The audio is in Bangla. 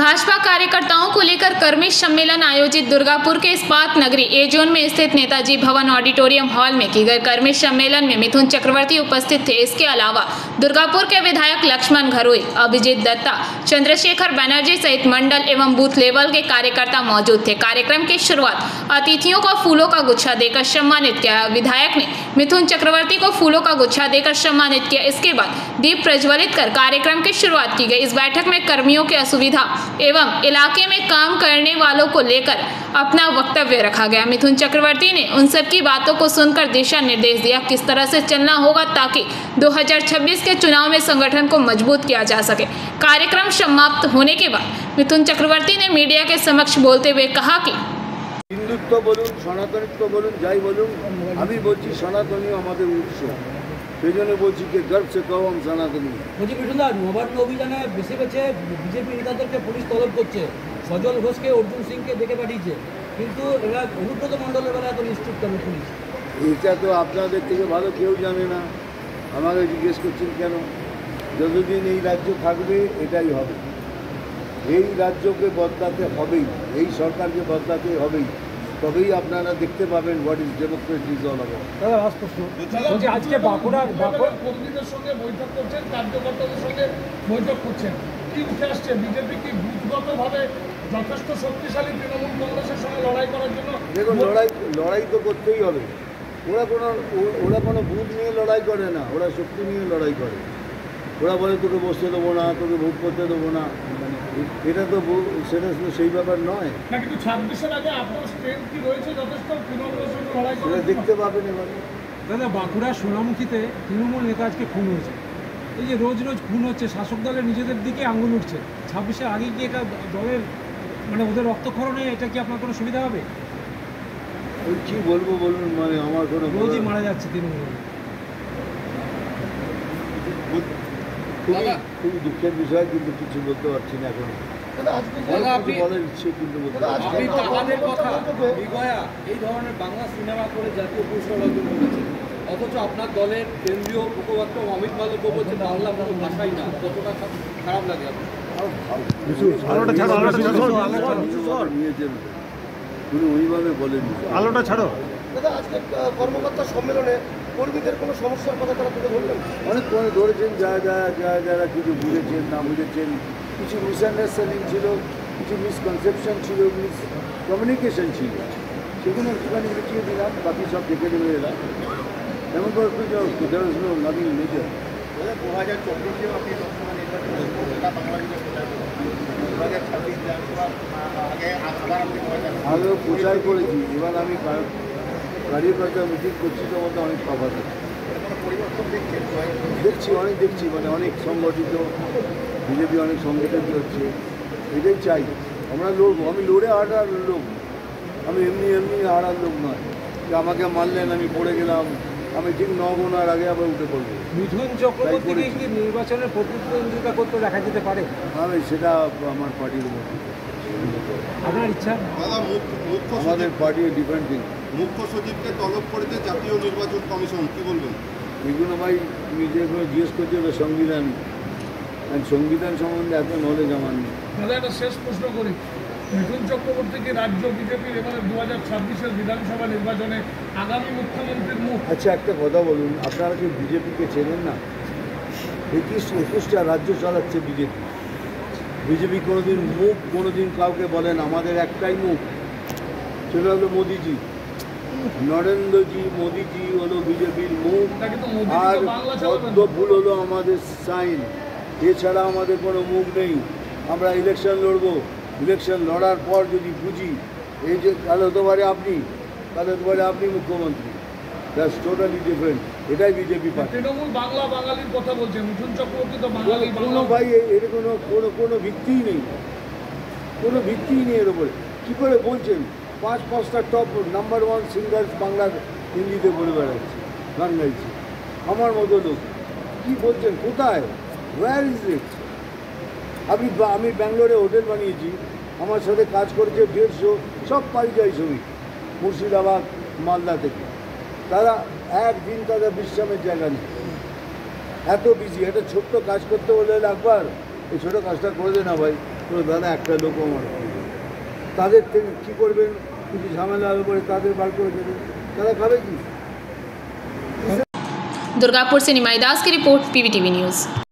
भाजपा कार्यकर्ताओं को लेकर कर्मी सम्मेलन आयोजित दुर्गापुर के इस्पात नगरी ए जोन में स्थित नेताजी भवन ऑडिटोरियम हॉल में की गई। कर्मी सम्मेलन में मिथुन चक्रवर्ती उपस्थित थे। इसके अलावा दुर्गापुर के विधायक लक्ष्मण घरोई, अभिजीत दत्ता, चंद्रशेखर बनर्जी सहित मंडल एवं बूथ लेवल के कार्यकर्ता मौजूद थे। कार्यक्रम की शुरुआत अतिथियों को फूलों का गुच्छा देकर सम्मानित किया। विधायक ने मिथुन चक्रवर्ती को फूलों का गुच्छा देकर सम्मानित किया। इसके बाद दीप प्रज्वलित कर कार्यक्रम की शुरुआत की गई। इस बैठक में कर्मियों की असुविधा एवं इलाके में काम करने वालों को लेकर अपना वक्तव्य रखा गया। मिथुन चक्रवर्ती ने उन सब की बातों को सुनकर दिशा निर्देश दिया किस तरह से चलना होगा ताकि 2026 के चुनाव में संगठन को मजबूत किया जा सके। कार्यक्रम समाप्त होने के बाद मिथुन चक्रवर्ती ने मीडिया के समक्ष बोलते हुए कहा कि हिंदुत्व बोलून सनातनित्व बोलून যাই বলুন আমি বলছি সনাতনী আমাদের উৎস সেই জন্য বলছি যে গর্ব से कहो हम सनातनी। বলছি বিষ্ণুদা নবান্ন অভিযানে বেছে বেছে বিজেপি নেতাদেরকে পুলিশ তলব করছে। সজল ঘোষকে অর্জুন সিংকে ডেকে পাঠিয়েছে, কিন্তু এরা অনুব্রত মণ্ডলের বেলা এত নিশ্চুপ কেন পুলিশ? এটা তো আপনাদের থেকে ভালো কেউ জানে না, আমাকে জিজ্ঞেস করছেন কেন? যতদিন এই রাজ্য থাকবে এটাই হবে, এই রাজ্যকে বদলাতে হবেই, এই সরকারকে বদলাতে হবেই, তবেই আপনারা দেখতে পাবেন what is democracy is all about. দাদা রাজপ্রশ্ন বলছি আজকে বাঁকুড়ার কর্মীদের সঙ্গে বৈঠক করছেন, কার্যকর্তাদের সঙ্গে বৈঠক করছেন, কি উঠে আসছে? বিজেপি কি বুথগতভাবে যথেষ্ট শক্তিশালী তৃণমূল কংগ্রেসের সঙ্গে লড়াই করার জন্য? দেখুন লড়াই তো করতেই হবে। ওরা কোনো বুথ নিয়ে লড়াই করে না, ওরা শক্তি নিয়ে লড়াই করে। ওরা বলে তোকে বসতে দেবো না, তোকে ভোট করতে দেবো না, এটা তো সেটা সেই ব্যাপার নয়। না, কিন্তু 26-এর আগে আপনার স্ট্রেংথ কি রয়েছে যথেষ্ট তৃণমূলের সঙ্গে লড়াই করার? সেটা দেখতে পাবেন এবারে। দাদা বাঁকুড়া সোনামুখীতে তৃণমূল নেতা আজকে খুন হয়েছে। এই যে রোজ রোজ খুন হচ্ছে, শাসক দলের নিজেদের দিকে আঙুল উঠছে। 26-এর আগে কি এটা দলের মানে ওদের রক্তক্ষরণে এটা কি আপনার কোনো সুবিধা হবে? ওই কী বলবো বলুন, মানে আমার কোনো রোজই মারা যাচ্ছে তৃণমূল। খুবই দুঃখের বিষয়, কিন্তু কিছু বলতে পারছি না এখন। বলার ইচ্ছে কিন্তু এই ধরনের বাংলা সিনেমা করে জাতীয় পুরস্কার অর্জন করেছেন, অথচ আপনার দলের কেন্দ্রীয় মুখপাত্র অমিত মালব্য বলছে বাংলা কোনো ভাষাই না। কতটা খারাপ লাগে নিয়েছেন উনি ওইভাবে বলেন। আলোটা ছাড়ো দাদা, আজকে কর্মকর্তা সম্মেলনে কর্মীদের কোনো সমস্যার কথা তারা তুলে ধরলেন? অনেক ধরেছেন, যারা কিছু বুঝেছেন না বুঝেছেন, কিছু মিসআন্ডারস্ট্যান্ডিং ছিল, কিছু মিসকনসেপশন ছিল, মিস কমিউনিকেশন ছিল, সেগুলো একটুখানি মিটিয়ে দিলাম। বাকি সব দেখে দেবে এরা, এমন করে নামিং মেজর। 2014-তেও আপনি লোকসভা নির্বাচন আগেও প্রচার করেছি, এবার আমি কার্যকর্তা মিটিং করছি, তো মধ্যে অনেক তফাৎ আছে। দেখছি মানে অনেক সংগঠিত, বিজেপি অনেক সংগঠিত হচ্ছে, এটাই চাই। আমরা লড়বো, আমি লড়ে হারার লোক, আমি এমনি হারার লোক নয় যে আমাকে মারলেন আমি পড়ে গেলাম, আমি ঠিক 9 গোনার আগে আবার উঠে পড়বো। মিঠুন চক্রবর্তীকে কি নির্বাচনের প্রতিদ্বন্দ্বিতা করতে দেখা যেতে পারে? আমি সেটা আমার পার্টির মধ্যে, আপনার ইচ্ছা? আমাদের পার্টির ডিফারেন্ট থিং। মুখ্য সচিবকে তলব করেছে জাতীয় নির্বাচন কমিশন, কি বলবেন? এগুলো ভাই তুমি যেগুলো জিজ্ঞেস করছো ওটা সংবিধান সম্বন্ধে এত নলেজ আমার নেই। দাদা, একটা শেষ প্রশ্ন করি, মিঠুন চক্রবর্তীকে রাজ্য বিজেপির এবারে 2026-এর বিধানসভা নির্বাচনে আগামী মুখ্যমন্ত্রীর মুখ। আচ্ছা, একটা কথা বলুন, আপনারা কি বিজেপিকে চেনেন না? 21টা রাজ্য চালাচ্ছে বিজেপি কোনোদিন কাউকে বলেন আমাদের একটাই মুখ, সেটা হলো মোদিজি। নরেন্দ্রজি মোদিজি হলো বিজেপির মুখ, আর পদ্মফুল হলো আমাদের সাইন। এছাড়া আমাদের কোনো মুখ নেই। আমরা ইলেকশন লড়বো, ইলেকশন লড়ার পর যদি বুঝি এই যে কাল হতে পারে আপনি মুখ্যমন্ত্রী, দ্যাটস টোটালি ডিফারেন্ট। এটাই বিজেপি পার্টি। তৃণমূল বাংলা বাঙালির কথা বলছে, মিঠুন চক্রবর্তী তো বাঙালি। কোনো ভাই এর কোনো ভিত্তিই নেই, কোনো ভিত্তিই নেই এর উপরে। কী করে বলছেন? 5-5টা টপ নাম্বার 1 সিঙ্গার্স বাংলার হিন্দিতে বলে বেড়াচ্ছে, গান গাইছে, আমার মতো লোক। কী বলছেন? কোথায়? Where is it? আমি ব্যাঙ্গালোরে হোটেল বানিয়েছি, আমার সাথে কাজ করেছে 150 সব পরিযায়ী শ্রমিক মুর্শিদাবাদ মালদা থেকে। তারা একদিন তাদের বিশ্রামের জায়গা নেই, এত বিজি। একটা ছোট্ট কাজ করতে বলে একবার এই ছোটো কাজটা করে দে না ভাই, কোনো দাদা একটা লোকও আমার হবে না। তাদের থেকে কী করবেন, কিছু ঝামেলা হলে পরে তাদের বার করে দেবেন, তারা খাবে কি? दुर्गापुर से निमाई दास की रिपोर्ट, PVTV न्यूज़।